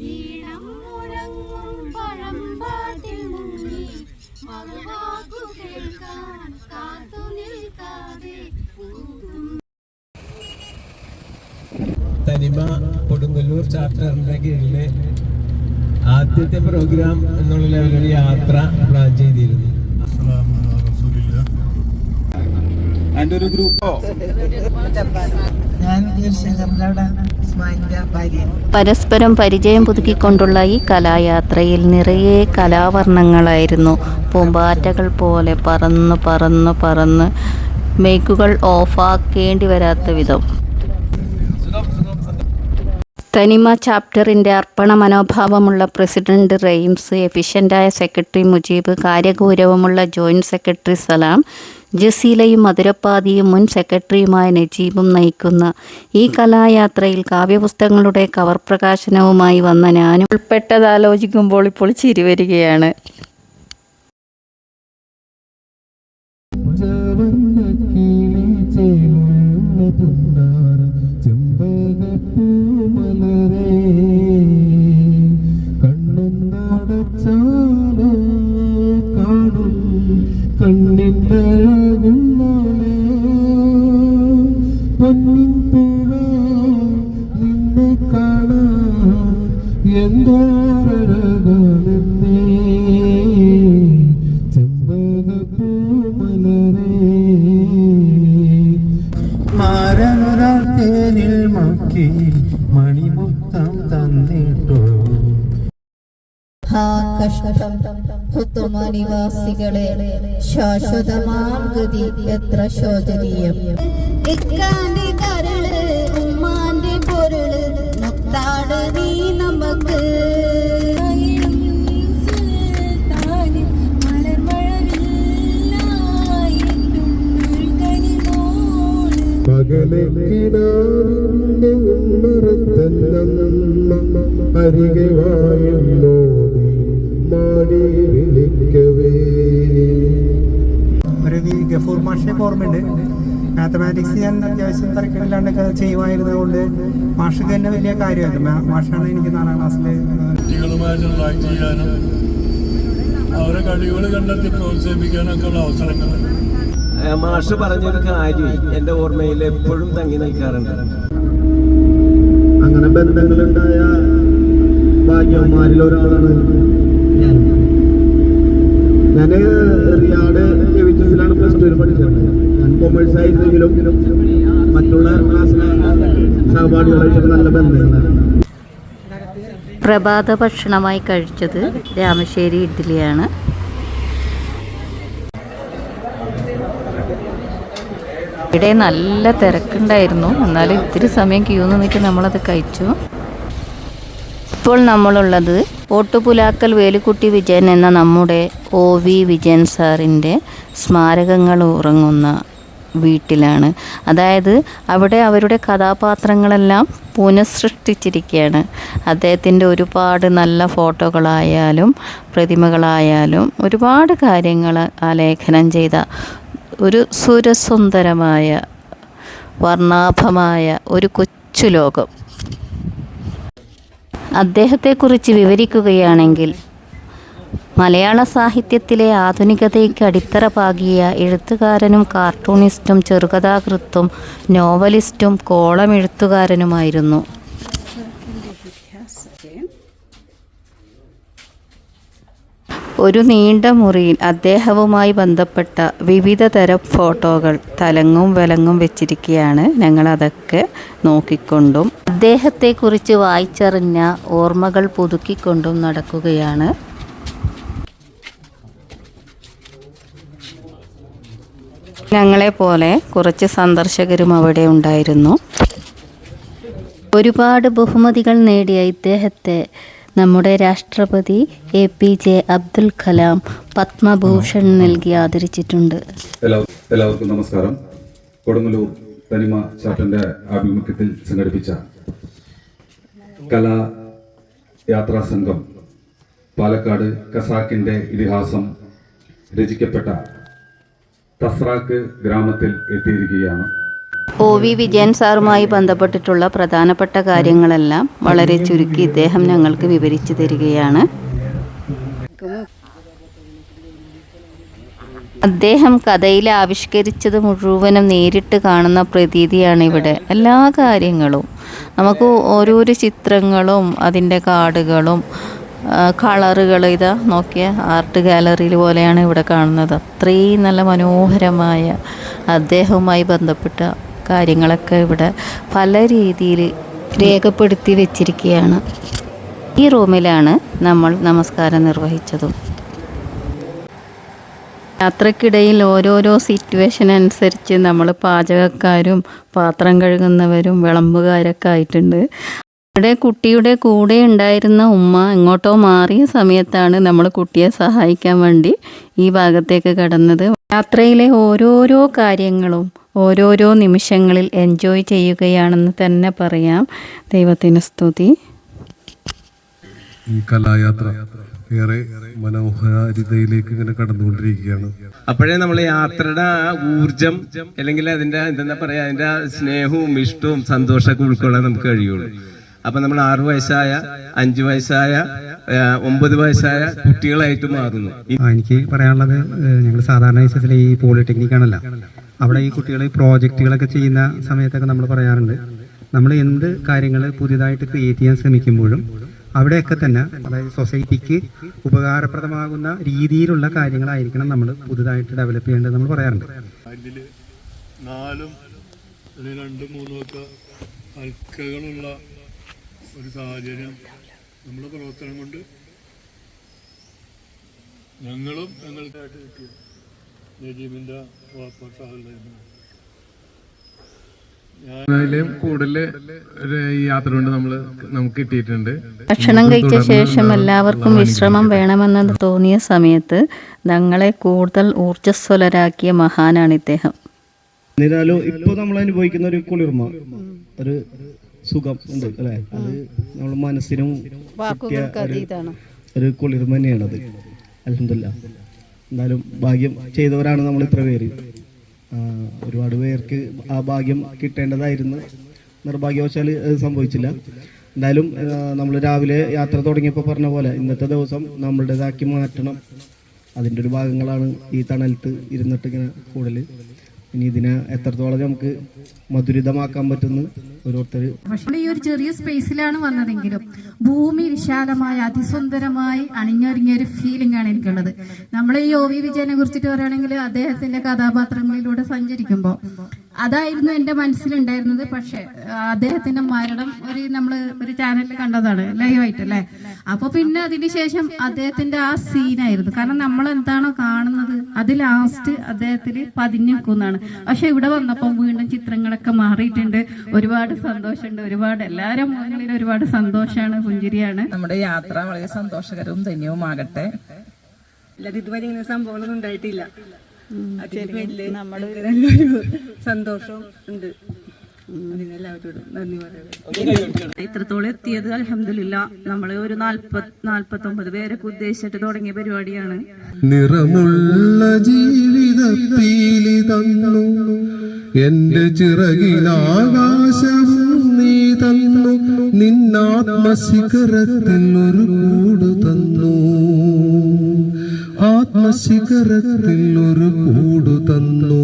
ഈണം മുഴങ്ങും പഴമ്പാട്ടിൽ മുങ്ങി മറുവാക്കു കേൾക്കാൻ കാത്തു നിൽക്കാതെ. തനിമ കൊടുങ്ങല്ലൂർ ചാപ്റ്ററിന്റെ കീഴില് ആദ്യത്തെ പ്രോഗ്രാം എന്നുള്ള ലെവലിൽ യാത്ര പ്ലാൻ ചെയ്തിരുന്നു. എൻ്റെ ഒരു ഗ്രൂപ്പോ പരസ്പരം പരിചയം പുതുക്കിക്കൊണ്ടുള്ള ഈ കലായാത്രയിൽ നിറയെ കലാവർണ്ണങ്ങളായിരുന്നു. പൂമ്പാറ്റകൾ പോലെ പറന്ന് പറന്ന് പറന്ന് മൈക്കുകൾ ഓഫാക്കേണ്ടി വരാത്ത വിധം. തനിമ ചാപ്റ്ററിൻ്റെ അർപ്പണ മനോഭാവമുള്ള പ്രസിഡന്റ് റെയിംസ്, എഫിഷ്യൻ്റായ സെക്രട്ടറി മുജീബ്, കാര്യഗൗരവമുള്ള ജോയിൻറ്റ് സെക്രട്ടറി സലാം, ജസീലയും മധുരപ്പാതിയും മുൻ സെക്രട്ടറിയുമായ നജീബും നയിക്കുന്ന ഈ കലായാത്രയിൽ കാവ്യപുസ്തകങ്ങളുടെ കവർ പ്രകാശനവുമായി വന്ന ഞാനും ഉൾപ്പെട്ടതാലോചിക്കുമ്പോൾ ഇപ്പോൾ ചിരി വരികയാണ്. മണിമുത്തം തന്നിട്ടോ നിവാസികളെ ശാശ്വതമാം ഗതി എത്ര ശോചനീയം. ഇക്കാന്റെ കരള് ഉമ്മാന്റെ പൊരുള് മുത്താട് നീ നമുക്ക്. പകലക്കിനാറിന്റെ അരികെ വായുന്നോ മാടി വിളിക്കവേ. ഒരു ഗഫൂർ മാഷയൊക്കെ ഓർമ്മയുണ്ട്. മാത്തമാറ്റിക്സ് ഞാൻ അത്യാവശ്യം തരക്കില്ലാണ്ടൊക്കെ ചെയ്യുമായിരുന്നത് കൊണ്ട് മാഷക്ക് തന്നെ വലിയ കാര്യമായിരുന്നു. മാഷാണ് എനിക്ക് 4ാം ക്ലാസ്സിൽ കുട്ടികളുമായിട്ട് ട്രാക്ക് ചെയ്യാനും അവരെ കഴിവുകൾ കണ്ടെത്തി പ്രോത്സാഹിപ്പിക്കാനൊക്കെ ഉള്ള അവസരങ്ങൾ മാഷ് പറഞ്ഞൊരു കാര്യം എൻ്റെ ഓർമ്മയിൽ എപ്പോഴും തങ്ങി നിൽക്കാറുണ്ട്. അങ്ങനെ ബന്ധങ്ങളുണ്ടായ ഭാഗ്യവന്മാരിൽ ഒരാളാണ് ഞാൻ. റിയാഡ് കെവിറ്റസിലാണ് +2 പഠിച്ചത്. ഞാൻ കൊമേഴ്സ് ആയിരുന്നെങ്കിലും മറ്റുള്ള ക്ലാസ്സിലെ സഹപാഠികളായിട്ട് നല്ല ബന്ധങ്ങളാണ്. പ്രഭാത ഭക്ഷണമായി കഴിച്ചത് രാമശ്ശേരി ഇഡ്ഡലിയാണ്. ഇവിടെ നല്ല തിരക്കുണ്ടായിരുന്നു, എന്നാലും ഇത്തിരി സമയം ക്യൂ നിന്നിട്ട് നമ്മളത് കഴിച്ചു. ഇപ്പോൾ നമ്മളുള്ളത് ഓട്ടുപുലാക്കൽ വേലുക്കുട്ടി വിജയൻ എന്ന നമ്മുടെ OV വിജയൻ സാറിൻ്റെ സ്മാരകങ്ങൾ ഉറങ്ങുന്ന വീട്ടിലാണ്. അതായത് അവിടെ അവരുടെ കഥാപാത്രങ്ങളെല്ലാം പുനഃസൃഷ്ടിച്ചിരിക്കുകയാണ്. അദ്ദേഹത്തിൻ്റെ ഒരുപാട് നല്ല ഫോട്ടോകളായാലും പ്രതിമകളായാലും ഒരുപാട് കാര്യങ്ങൾ ആലേഖനം ചെയ്ത ഒരു സുരസുന്ദരമായ വർണ്ണാഭമായ ഒരു കൊച്ചു ലോകം. അദ്ദേഹത്തെക്കുറിച്ച് വിവരിക്കുകയാണെങ്കിൽ മലയാള സാഹിത്യത്തിലെ ആധുനികതയ്ക്ക് അടിത്തറ പാകിയ എഴുത്തുകാരനും കാർട്ടൂണിസ്റ്റും ചെറുകഥാകൃത്തും നോവലിസ്റ്റും കോളം എഴുത്തുകാരനുമായിരുന്നു. ഒരു നീണ്ട മുറിയിൽ അദ്ദേഹവുമായി ബന്ധപ്പെട്ട വിവിധ തരം ഫോട്ടോകൾ തലങ്ങും വിലങ്ങും വെച്ചിരിക്കുകയാണ്. ഞങ്ങളതൊക്കെ നോക്കിക്കൊണ്ടും അദ്ദേഹത്തെക്കുറിച്ച് വായിച്ചറിഞ്ഞ ഓർമ്മകൾ പുതുക്കിക്കൊണ്ടും നടക്കുകയാണ്. ഞങ്ങളെപ്പോലെ കുറച്ച് സന്ദർശകരും അവിടെ ഉണ്ടായിരുന്നു. ഒരുപാട് ബഹുമതികൾ നേടിയ ഇദ്ദേഹത്തെ നമ്മുടെ രാഷ്ട്രപതി APJ അബ്ദുൽ കലാം പത്മഭൂഷൺ നൽകി ആദരിച്ചിട്ടുണ്ട്. എല്ലാവർക്കും നമസ്കാരം. കൊടുങ്ങല്ലൂർ തനിമ ചാപ്റ്ററിന്റെ ആഭിമുഖ്യത്തിൽ സംഘടിപ്പിച്ച കലാ യാത്രാ സംഘം പാലക്കാട് ഖസാക്കിന്റെ ഇതിഹാസം രചിക്കപ്പെട്ട തസ്രാക്ക് ഗ്രാമത്തിൽ എത്തിയിരിക്കുകയാണ്. OV വിജയൻ സാറുമായി ബന്ധപ്പെട്ടിട്ടുള്ള പ്രധാനപ്പെട്ട കാര്യങ്ങളെല്ലാം വളരെ ചുരുക്കി ഇദ്ദേഹം ഞങ്ങൾക്ക് വിവരിച്ചു തരികയാണ്. അദ്ദേഹം കഥയിൽ ആവിഷ്കരിച്ചത് മുഴുവനും നേരിട്ട് കാണുന്ന പ്രതീതിയാണ് ഇവിടെ. എല്ലാ കാര്യങ്ങളും നമുക്ക് ഓരോരോ ചിത്രങ്ങളും അതിൻ്റെ കാർഡുകളും കളറുകൾ ഇതാ നോക്കിയ ആർട്ട് ഗാലറിയിൽ പോലെയാണ് ഇവിടെ കാണുന്നത്. അത്രയും നല്ല മനോഹരമായ അദ്ദേഹവുമായി ബന്ധപ്പെട്ട കാര്യങ്ങളൊക്കെ ഇവിടെ പല രീതിയിൽ രേഖപ്പെടുത്തി വെച്ചിരിക്കുകയാണ്. ഈ റൂമിലാണ് നമ്മൾ നമസ്കാരം നിർവഹിച്ചതും. യാത്രക്കിടയിൽ ഓരോരോ സിറ്റുവേഷൻ അനുസരിച്ച് നമ്മൾ പാചകക്കാരും പാത്രം കഴുകുന്നവരും വിളമ്പുകാരൊക്കെ ആയിട്ടുണ്ട്. ഇവിടെ കുട്ടിയുടെ കൂടെ ഉണ്ടായിരുന്ന ഉമ്മ എങ്ങോട്ടോ മാറിയ സമയത്താണ് നമ്മൾ കുട്ടിയെ സഹായിക്കാൻ വേണ്ടി ഈ ഭാഗത്തേക്ക് കടന്നത്. യാത്രയിലെ ഓരോരോ കാര്യങ്ങളും ഓരോരോ നിമിഷങ്ങളിൽ എൻജോയ് ചെയ്യുകയാണെന്ന് തന്നെ പറയാം. ദൈവത്തിന് സ്തുതി. ഈ കലായാത്ര ഏറെ മനോഹാരിതയിലേക്ക് ഇങ്ങനെ കടന്നുകൊണ്ടിരിക്കുകയാണ്. അപ്പോഴേ നമ്മൾ യാത്രയുടെ ആ ഊർജം അല്ലെങ്കിൽ അതിന്റെ എന്താ പറയാ അതിന്റെ സ്നേഹവും ഇഷ്ടവും സന്തോഷമൊക്കെ ഉൾക്കൊള്ളാൻ നമുക്ക് കഴിയുള്ളൂ. അപ്പൊ നമ്മൾ 6 വയസ്സായ 5 വയസ്സായ 9 വയസ്സായ കുട്ടികളായിട്ട് മാറുന്നു. എനിക്ക് പറയാനുള്ളത്, ഞങ്ങൾ സാധാരണ വിഷയത്തിൽ ഈ പോളിടെക്നിക് ആണല്ലോ, അവിടെ ഈ കുട്ടികൾ പ്രോജക്റ്റുകളൊക്കെ ചെയ്യുന്ന സമയത്തൊക്കെ നമ്മൾ പറയാറുണ്ട്, നമ്മൾ എന്ത് കാര്യങ്ങൾ പുതിയതായിട്ട് ക്രിയേറ്റ് ചെയ്യാൻ ശ്രമിക്കുമ്പോഴും അവിടെയൊക്കെ തന്നെ അതായത് സൊസൈറ്റിക്ക് ഉപകാരപ്രദമാകുന്ന രീതിയിലുള്ള കാര്യങ്ങളായിരിക്കണം നമ്മൾ പുതുതായിട്ട് ഡെവലപ്പ് ചെയ്യേണ്ടത് നമ്മൾ പറയാറുണ്ട്. 4 അല്ലെങ്കിൽ 2-3 ഒക്കെ അൽക്കകളുള്ള ഒരു സാഹചര്യം നമ്മുടെ പ്രവർത്തനം കൊണ്ട് ഞങ്ങളും ഞങ്ങൾക്കായിട്ട് കിട്ടിയ നജീബിൻ്റെ വാപ്പാസാഹുണ്ടായിരുന്നു. കൂടുതൽ യാത്ര കൊണ്ട് നമുക്ക് കിട്ടിയിട്ടുണ്ട്. ഭക്ഷണം കഴിച്ച ശേഷം എല്ലാവർക്കും വിശ്രമം വേണമെന്ന് തോന്നിയ സമയത്ത് ഞങ്ങളെ കൂടുതൽ ഊർജ്ജസ്വലരാക്കിയ മഹാനാണ് ഇദ്ദേഹം. എന്നിരുന്നാലും ഇപ്പോൾ നമ്മൾ അനുഭവിക്കുന്ന ഒരു കുളിർമ, ഒരു സുഖം ഉണ്ട് അല്ലേ, അത് നമ്മുടെ മനസ്സിനും ഒരു കുളിർമ തന്നെയാണത്. അൽഹംദുലില്ലാ. എന്തായാലും ഭാഗ്യം ചെയ്തവരാണ് നമ്മൾ ഇത്ര പേര്. ഒരുപാട് പേർക്ക് ആ ഭാഗ്യം കിട്ടേണ്ടതായിരുന്നു, നിർഭാഗ്യവശാൽ അത് സംഭവിച്ചില്ല. എന്തായാലും നമ്മൾ രാവിലെ യാത്ര തുടങ്ങിയപ്പോൾ പറഞ്ഞ പോലെ ഇന്നത്തെ ദിവസം നമ്മളുടേതാക്കി മാറ്റണം. അതിൻ്റെ ഒരു ഭാഗങ്ങളാണ് ഈ തണലത്ത് ഇരുന്നിട്ട് ഇങ്ങനെ കൂടുതൽ. ഇനി ഇതിനെ എത്രത്തോളം നമുക്ക് മധുരിതമാക്കാൻ പറ്റുന്നു ഓരോരുത്തർ. പക്ഷേ ഈ ഒരു ചെറിയ സ്പേസിലാണ് വന്നതെങ്കിലും ഭൂമി വിശാലമായ അതിസുന്ദരമായി അണിഞ്ഞൊരുങ്ങിയ ഒരു ഫീലിംഗ് ആണ് എനിക്കുള്ളത്. നമ്മൾ ഈ OV വിജയനെ കുറിച്ചിട്ട് പറയുകയാണെങ്കിൽ അദ്ദേഹത്തിന്റെ കഥാപാത്രങ്ങളിലൂടെ സഞ്ചരിക്കുമ്പോൾ അതായിരുന്നു എൻ്റെ മനസ്സിലുണ്ടായിരുന്നത്. പക്ഷെ അദ്ദേഹത്തിന്റെ മരണം നമ്മൾ ഒരു ചാനലിൽ കണ്ടതാണ് ലൈവായിട്ട് അല്ലേ. അപ്പൊ പിന്നെ അതിനുശേഷം അദ്ദേഹത്തിന്റെ ആ സീനായിരുന്നു. കാരണം നമ്മൾ എന്താണോ കാണുന്നത് അത് ലാസ്റ്റ് അദ്ദേഹത്തിന് പതിഞ്ഞു നിൽക്കുന്നതാണ്. പക്ഷെ ഇവിടെ വന്നപ്പോൾ വീണ്ടും ചിത്രങ്ങളൊക്കെ മാറിയിട്ടുണ്ട്. ഒരുപാട് സന്തോഷമുണ്ട്. ഒരുപാട് എല്ലാവരും മുന്നിൽ ഒരുപാട് സന്തോഷമാണ്, പുഞ്ചിരിയാണ്. നമ്മുടെ യാത്ര വളരെ സന്തോഷകരവും ധന്യവുമാകട്ടെ. അല്ലാതെ ഇതുവരെ ഇങ്ങനെ സംഭവങ്ങളൊന്നും ഉണ്ടായിട്ടില്ല. നല്ലൊരു സന്തോഷം ഉണ്ട്. അതിനെല്ലാവരോടും നന്ദി പറയുന്നത്. ഇത്രത്തോളം എത്തിയത് അൽഹംദുലില്ലാ. നമ്മള് ഒരു 49 പേരൊക്കെ ഉദ്ദേശിച്ചിട്ട് തുടങ്ങിയ പരിപാടിയാണ്. നിറമുള്ള ജീവിതത്തിൽ തന്നു എന്റെ ചിറകിലാകാശവും നീ തന്നു, നിന്നാത്മശിഖരത്തിൽ ഒരു കൂട് തന്നു, ആത്മശിഖരത്തിൽ ഒരു കൂട് തന്നു.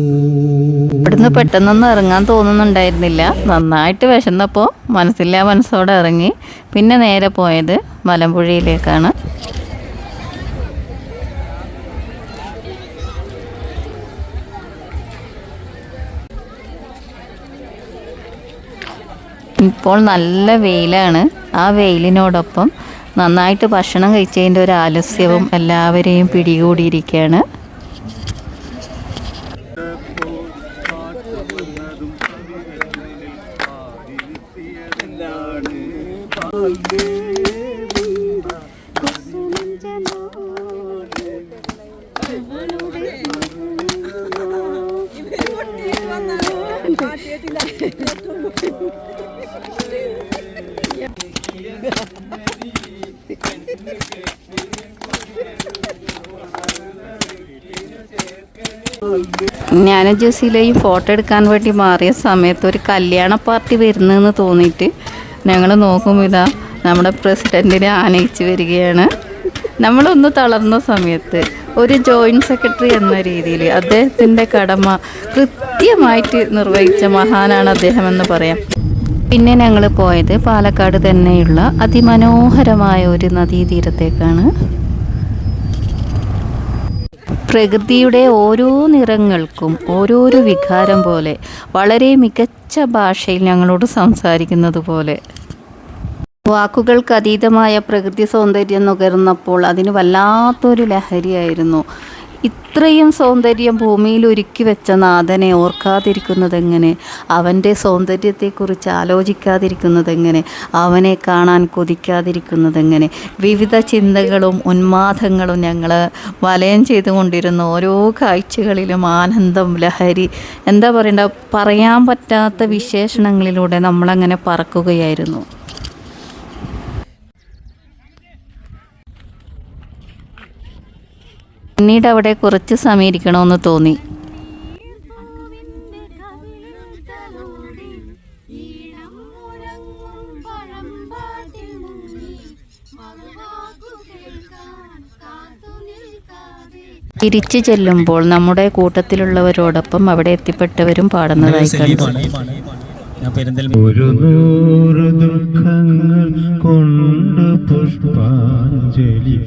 ഇവിടുന്ന് പെട്ടെന്നൊന്നും ഇറങ്ങാൻ തോന്നുന്നുണ്ടായിരുന്നില്ല. നന്നായിട്ട് വിശന്നപ്പോൾ മനസ്സില്ലാ മനസ്സോടെ ഇറങ്ങി. പിന്നെ നേരെ പോയത് മലമ്പുഴയിലേക്കാണ്. ഇപ്പോൾ നല്ല വെയിലാണ്. ആ വെയിലിനോടൊപ്പം നന്നായിട്ട് ഭക്ഷണം കഴിച്ചതിൻ്റെ ഒരു ആലസ്യവും എല്ലാവരെയും പിടികൂടിയിരിക്കുകയാണ്. ഞാനും ജസീലയും ഫോട്ടോ എടുക്കാൻ വേണ്ടി മാറിയ സമയത്ത് ഒരു കല്യാണ പാർട്ടി വരുന്നതെന്ന് തോന്നിയിട്ട് ഞങ്ങൾ നോക്കുമ്പോൾ ഇതാ നമ്മുടെ പ്രസിഡൻറ്റിനെ ആനയിച്ച് വരികയാണ്. നമ്മളൊന്ന് തളർന്ന സമയത്ത് ഒരു ജോയിൻറ്റ് സെക്രട്ടറി എന്ന രീതിയിൽ അദ്ദേഹത്തിൻ്റെ കടമ കൃത്യമായിട്ട് നിർവഹിച്ച മഹാനാണ് അദ്ദേഹമെന്ന് പറയാം. പിന്നെ ഞങ്ങൾ പോയത് പാലക്കാട് തന്നെയുള്ള അതിമനോഹരമായ ഒരു നദീതീരത്തേക്കാണ്. പ്രകൃതിയുടെ ഓരോ നിറങ്ങൾക്കും ഓരോരോ വികാരം പോലെ വളരെ മികച്ച ഭാഷയിൽ ഞങ്ങളോട് സംസാരിക്കുന്നത് പോലെ വാക്കുകൾക്ക് അതീതമായ പ്രകൃതി സൗന്ദര്യം നുകർന്നപ്പോൾ അതിന് വല്ലാത്തൊരു ലഹരിയായിരുന്നു. ഇത്രയും സൗന്ദര്യം ഭൂമിയിൽ ഒരുക്കി വെച്ച നാഥനെ ഓർക്കാതിരിക്കുന്നതെങ്ങനെ, അവൻ്റെ സൗന്ദര്യത്തെക്കുറിച്ച് ആലോചിക്കാതിരിക്കുന്നതെങ്ങനെ, അവനെ കാണാൻ കൊതിക്കാതിരിക്കുന്നതെങ്ങനെ, വിവിധ ചിന്തകളും ഉന്മാദങ്ങളും ഞങ്ങൾ വലയം ചെയ്തുകൊണ്ടിരുന്ന ഓരോ കാഴ്ചകളിലും ആനന്ദം, ലഹരി, എന്താ പറയണ്ട, പറയാൻ പറ്റാത്ത വിശേഷണങ്ങളിലൂടെ നമ്മളങ്ങനെ പറക്കുകയായിരുന്നു. പിന്നീട് അവിടെ കുറച്ച് സമയം ഇരിക്കണമെന്ന് തോന്നി. തിരിച്ചു ചെല്ലുമ്പോൾ നമ്മുടെ കൂട്ടത്തിലുള്ളവരോടൊപ്പം അവിടെ എത്തിപ്പെട്ടവരും പാടുന്നതായി കണ്ടു. ഒരു 100 ദുഃഖങ്ങൾ കൊണ്ട് പുഷ്പാഞ്ജലി